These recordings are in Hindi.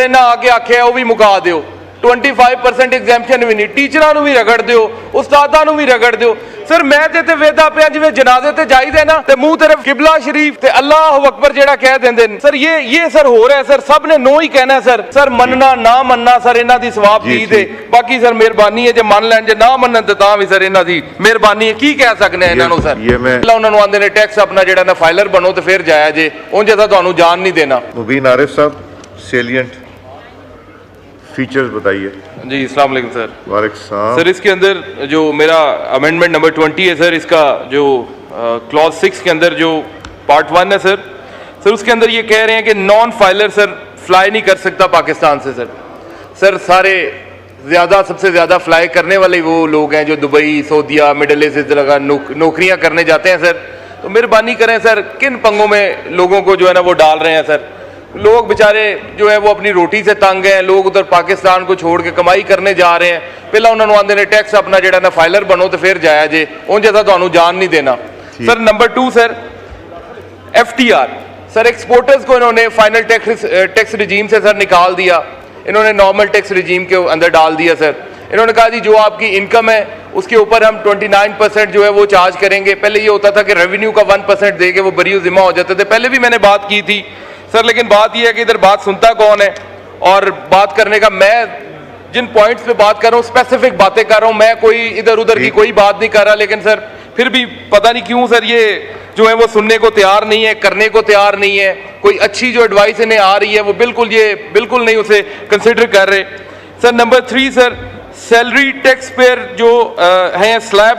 सर इन्हें आके आख्या वह भी मुका दो 25% एग्जैम्पशन भी नहीं, टीचरों भी रगड़ दो, उस्तादों भी रगड़ दो। सर मैं ते वेदा पिया जिवें जनाजे ते जाईदे ना ते मुंह तेरे किबला शरीफ ते अल्लाह अकबर जेड़ा कह देंदे सर ये सर हो रहा है सर, सब ने नो ही कहना है सर मनना ना मनना सर इन्हां दी सवाब दी दे, बाकी सर मेहरबानी है जे मान लैन जे ना मनन ते तां भी सर इन्हां दी मेहरबानी है, की कह सकने हैं इन्हां नूं सर। पहला उन्हां नूं आंदे ने टैक्स अपना जेड़ा ना फाइलर बनो ते फिर जाया जे, उंज असां तुहानूं जान नहीं देना। मुबीन आरिफ साहब सेलिएंट फीचर्स बताइए। जी अस्सलाम वालेकुम सर। वालेकुम सर इसके अंदर जो मेरा अमेंडमेंट नंबर 20 है सर, इसका जो क्लॉज 6 के अंदर जो पार्ट 1 है सर उसके अंदर ये कह रहे हैं कि नॉन फाइलर सर फ्लाई नहीं कर सकता पाकिस्तान से। सर सारे सबसे ज़्यादा फ्लाई करने वाले वो लोग हैं जो दुबई, सऊदीया, मिडल ईस्ट इस जगह नौकरियाँ करने जाते हैं सर। तो मेहरबानी करें सर, किन पंगों में लोगों को जो है ना वो डाल रहे हैं सर। लोग बेचारे जो है वो अपनी रोटी से तंग हैं, लोग उधर पाकिस्तान को छोड़ के कमाई करने जा रहे हैं। पहला उन्होंने आंदे ने टैक्स अपना जेड़ा ना फाइलर बनो तो फिर जाया जे, उन जैसा तो जान नहीं देना। Sir number 2 sir FTR sir exporters को इन्होंने फाइनल टैक्स रिजीम से सर निकाल दिया, इन्होंने नॉर्मल टैक्स रिजीम के अंदर डाल दिया सर। इन्होंने कहा जी जो आपकी इनकम है उसके ऊपर हम 29% जो है वो चार्ज करेंगे। पहले ये होता था कि रेवेन्यू का 1% दे के वो बरी जिम्मा हो जाते थे, पहले भी मैंने बात की थी सर। लेकिन बात यह है कि इधर बात सुनता कौन है, और बात करने का मैं जिन पॉइंट्स पे बात कर रहा हूँ स्पेसिफिक बातें कर रहा हूँ, मैं कोई इधर उधर की कोई बात नहीं कर रहा। लेकिन सर फिर भी पता नहीं क्यों सर ये जो है वो सुनने को तैयार नहीं है, करने को तैयार नहीं है। कोई अच्छी जो एडवाइस इन्हें आ रही है वो बिल्कुल नहीं उसे कंसिडर कर रहे। Sir number 3 sir salary tax payer जो हैं स्लैब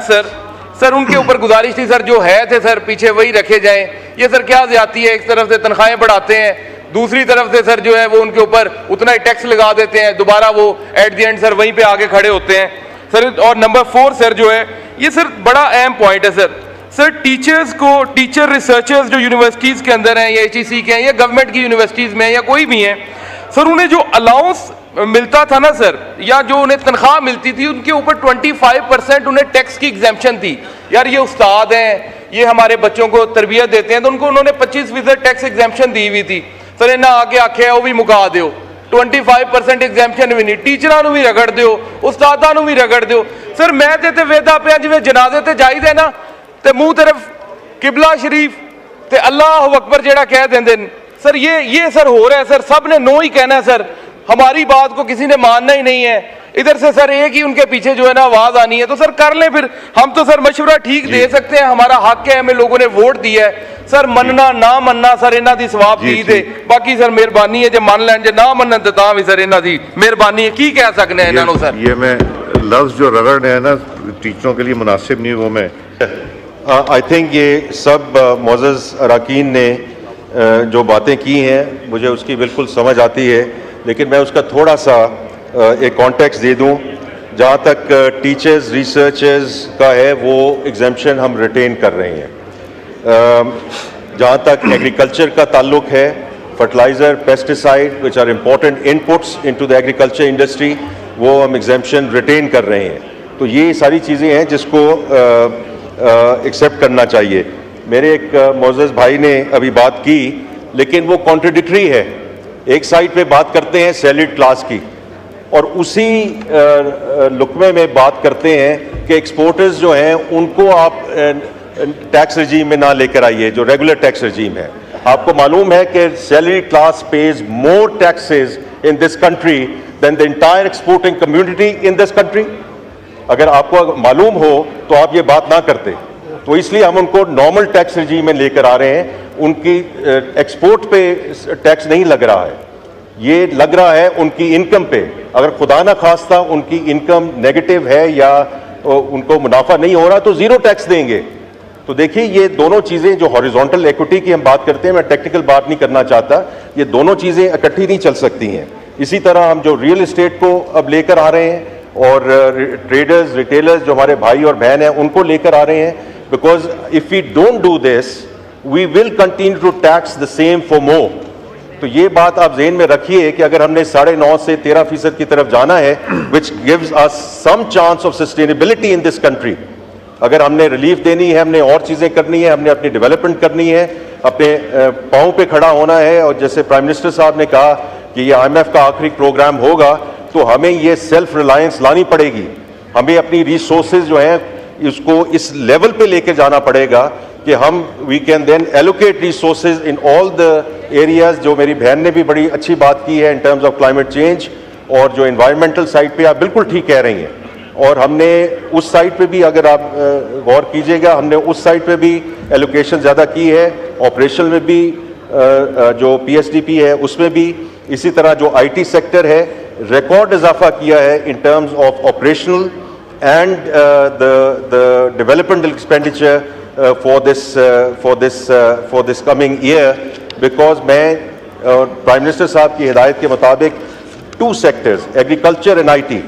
सर उनके ऊपर गुजारिश थी सर, जो है थे सर पीछे वही रखे जाएं। ये सर क्या ज्यादती है, एक तरफ से तनख्वाहें बढ़ाते हैं, दूसरी तरफ से सर जो है वो उनके ऊपर उतना ही टैक्स लगा देते हैं, दोबारा वो एट द एंड सर वहीं पे आगे खड़े होते हैं सर। और नंबर 4 सर जो है ये सर बड़ा अहम पॉइंट है सर टीचर्स को, टीचर रिसर्चर्स जो यूनिवर्सिटीज़ के अंदर हैं या HEC के हैं या गवर्नमेंट की यूनिवर्सिटीज़ में या कोई भी हैं सर, उन्हें जो अलाउंस मिलता था ना सर, या जो उन्हें तनख्वाह मिलती थी उनके ऊपर 25% उन्हें टैक्स की एग्जेम्पशन थी। यार ये उस्ताद हैं, ये हमारे बच्चों को तरबियत देते हैं, तो उनको उन्होंने 25% टैक्स एग्जेम्पशन दी हुई थी सर। इन्हें आके आख्या वह भी मुका दो 25% एग्जेम्पशन भी नहीं, टीचरों भी रगड़ दो, उस्तादों भी रगड़ दो। सर मैं ते वेदा पिया जिवें जनाजे ते जाईदे ना ते मुंह तरफ किबला शरीफ ते अल्लाह अकबर जेड़ा कह देंदे सर। ये सर हो रहा है सर, सब ने नो ही कहना है सर, हमारी बात को किसी ने मानना ही नहीं है। इधर से सर एक ही उनके पीछे जो है ना आवाज आनी है, तो सर कर लें फिर। हम तो सर मशवरा ठीक दे सकते हैं, हमारा हक है, हमें लोगों ने वोट दिया है सर। मनना ना मनना सर इन्हां दी सवाब दी दे, बाकी सर मेहरबानी है जे मान लैन जे ना मनन ते तां भी सर इन्हां दी मेहरबानी है, की कह सकने हैं इन्हां नूं सर। ये मैं लफ्ज जो रगड़ है ना टीचरों के लिए मुनासिब नहीं, वो मैं आई थिंक ये सब मोअज़्ज़ज़ अरकान ने जो बातें की हैं मुझे उसकी बिल्कुल समझ आती है, लेकिन मैं उसका थोड़ा सा एक कॉन्टेक्स्ट दे दूं। जहाँ तक टीचर्स रिसर्चर्स का है वो एग्जेम्पशन हम रिटेन कर रहे हैं। जहाँ तक एग्रीकल्चर का ताल्लुक है, fertiliser, pesticide which are important inputs into the agriculture industry, वो हम एग्जेम्पशन रिटेन कर रहे हैं। तो ये सारी चीज़ें हैं जिसको एक्सेप्ट करना चाहिए। मेरे एक मोअज़्ज़ज़ भाई ने अभी बात की, लेकिन वो कॉन्ट्रडिक्टरी है। एक साइड पे बात करते हैं सैलरीड क्लास की और उसी लुकमे में बात करते हैं कि एक्सपोर्टर्स जो हैं उनको आप टैक्स रजीम में ना लेकर आइए, जो रेगुलर टैक्स रजीम है। आपको मालूम है कि salary class pays more taxes in this country than the entire exporting community in this country. अगर आपको मालूम हो तो आप ये बात ना करते। तो इसलिए हम उनको नॉर्मल टैक्स रजीम में लेकर आ रहे हैं। उनकी एक्सपोर्ट पे टैक्स नहीं लग रहा है, ये लग रहा है उनकी इनकम पे। अगर खुदा ना खास्ता उनकी इनकम नेगेटिव है या उनको मुनाफा नहीं हो रहा तो जीरो टैक्स देंगे। तो देखिए ये दोनों चीज़ें जो हॉरिजॉन्टल इक्विटी की हम बात करते हैं, मैं टेक्निकल बात नहीं करना चाहता, ये दोनों चीज़ें इकट्ठी नहीं चल सकती हैं। इसी तरह हम जो रियल इस्टेट को अब लेकर आ रहे हैं और ट्रेडर्स रिटेलर्स जो हमारे भाई और बहन हैं उनको लेकर आ रहे हैं, because if we don't do this we will continue to tax the same for more. तो ये बात आप ज़हन में रखिए कि अगर हमने 9.5 से 13% की तरफ जाना है, which gives us some chance of sustainability in this country. अगर हमने रिलीफ देनी है, हमने और चीज़ें करनी है, हमने अपनी डेवलपमेंट करनी है, अपने पाँव पे खड़ा होना है। और जैसे प्राइम मिनिस्टर साहब ने कहा कि ये IMF का आखिरी प्रोग्राम होगा तो हमें ये सेल्फ रिलायंस लानी पड़ेगी, हमें अपनी रिसोर्सेज जो हैं इसको इस लेवल पे लेकर जाना पड़ेगा कि हम we can then allocate resources in all the areas. जो मेरी बहन ने भी बड़ी अच्छी बात की है in terms of climate change, और जो एनवायरमेंटल साइड पे आप बिल्कुल ठीक कह रही हैं, और हमने उस साइड पे भी अगर आप गौर कीजिएगा हमने उस साइड पे भी एलोकेशन ज़्यादा की है, ऑपरेशन में भी जो PSDP है उसमें भी, इसी तरह जो IT सेक्टर है रिकॉर्ड इजाफा किया है in terms of operational and the developmental expenditure for this coming year, because मैं प्राइम मिनिस्टर साहब की हिदायत के मुताबिक 2 सेक्टर्स एग्रीकल्चर एंड IT,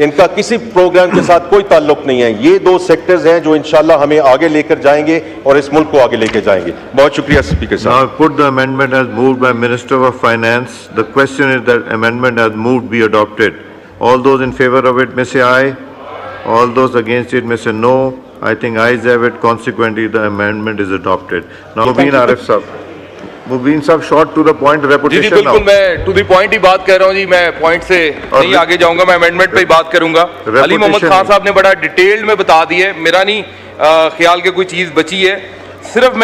इनका किसी प्रोग्राम के साथ कोई ताल्लुक नहीं है। ये 2 सेक्टर्स हैं जो इंशाल्लाह हमें आगे लेकर जाएंगे और इस मुल्क को आगे लेकर जाएंगे। बहुत शुक्रिया स्पीकर साहब। Now put the amendment as moved by Minister of Finance. The question is that amendment as moved be adopted. All those in favor of it may say aye. All those against it may say no. I think ayes have it. Consequently, the amendment is adopted. Now, Mubin Arif Sahab. Mubin Sahab, short to the point जी repetition बिल्कुल, now. मैं टू द पॉइंट ही बात कर रहा हूँ जी, मैं पॉइंट से नहीं आगे जाऊंगा, मैं अमेंडमेंट पे ही बात करूंगा। अली मोहम्मद खान साहब ने बड़ा डिटेल्ड में बता दी है, मेरा नहीं ख्याल के कोई चीज़ बची है। सिर्फ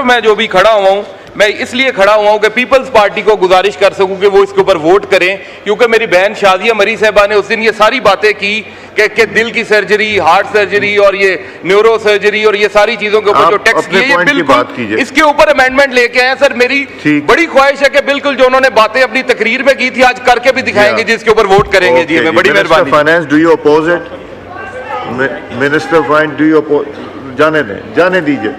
मैं जो भी खड़ा हुआ हूँ, मैं इसलिए खड़ा हुआ हूँ कि पीपल्स पार्टी को गुजारिश कर सकूँ कि वो इसके ऊपर वोट करें, क्योंकि मेरी बहन शादिया मरी साहबा ने उस दिन ये सारी बातें की कि दिल की सर्जरी, हार्ट सर्जरी और ये न्यूरो सर्जरी और ये सारी चीजों के ऊपर जो टैक्स किए, ये बिल्कुल इसके ऊपर अमेंडमेंट लेके आए। सर मेरी बड़ी ख्वाहिश है कि बिल्कुल जो उन्होंने बातें अपनी तकरीर में की थी आज करके भी दिखाएंगे, जिसके ऊपर वोट करेंगे। जी मैं बड़ी मेहरबानी। Finance, do you oppose it? Minister finance, do you oppose? जाने दीजिए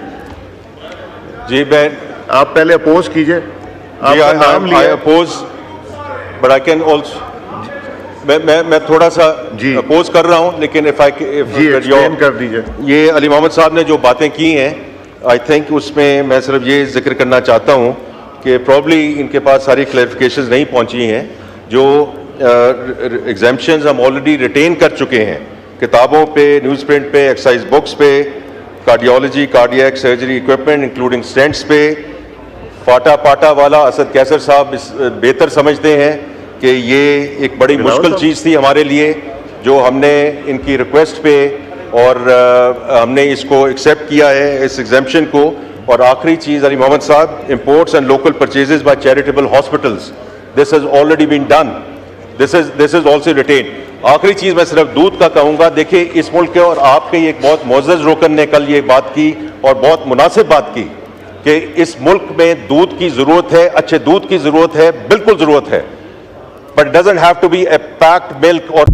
जी, मैं आप पहले अपोज कीजिए। आपका नाम लिया। I oppose, but I can also मैं थोड़ा सा अपोज कर रहा हूं, लेकिन एक्सप्लेन कर दीजिए। ये अली मोहम्मद साहब ने जो बातें की हैं, आई थिंक उसमें मैं सिर्फ ये जिक्र करना चाहता हूं कि प्रॉब्ली इनके पास सारी क्लैरिफिकेशंस नहीं पहुंची हैं। जो एग्जाम्पशंस हम ऑलरेडी रिटेन कर चुके हैं किताबों पे, न्यूज़ प्रिंट पे, एक्सरसाइज बुक्स पे, cardiology, cardiac surgery equipment including stents पे, फाटा पाटा वाला असद कैसर साहब बेहतर समझते हैं कि ये एक बड़ी मुश्किल चीज़ थी हमारे लिए, जो हमने इनकी रिक्वेस्ट पे और हमने इसको एक्सेप्ट किया है इस एग्जाम्पशन को। और आखिरी चीज़ अली मोहम्मद साहब, imports and local purchases by charitable hospitals, this has already been done, this is also written. आखिरी चीज़ मैं सिर्फ दूध का कहूँगा, देखिए इस मुल्क के और आपके एक बहुत मोअज़्ज़ज़ रुकन ने कल ये बात की और बहुत मुनासिब बात की कि इस मुल्क में दूध की ज़रूरत है, अच्छे दूध की ज़रूरत है, बिल्कुल ज़रूरत है, but doesn't have to be a packed milk और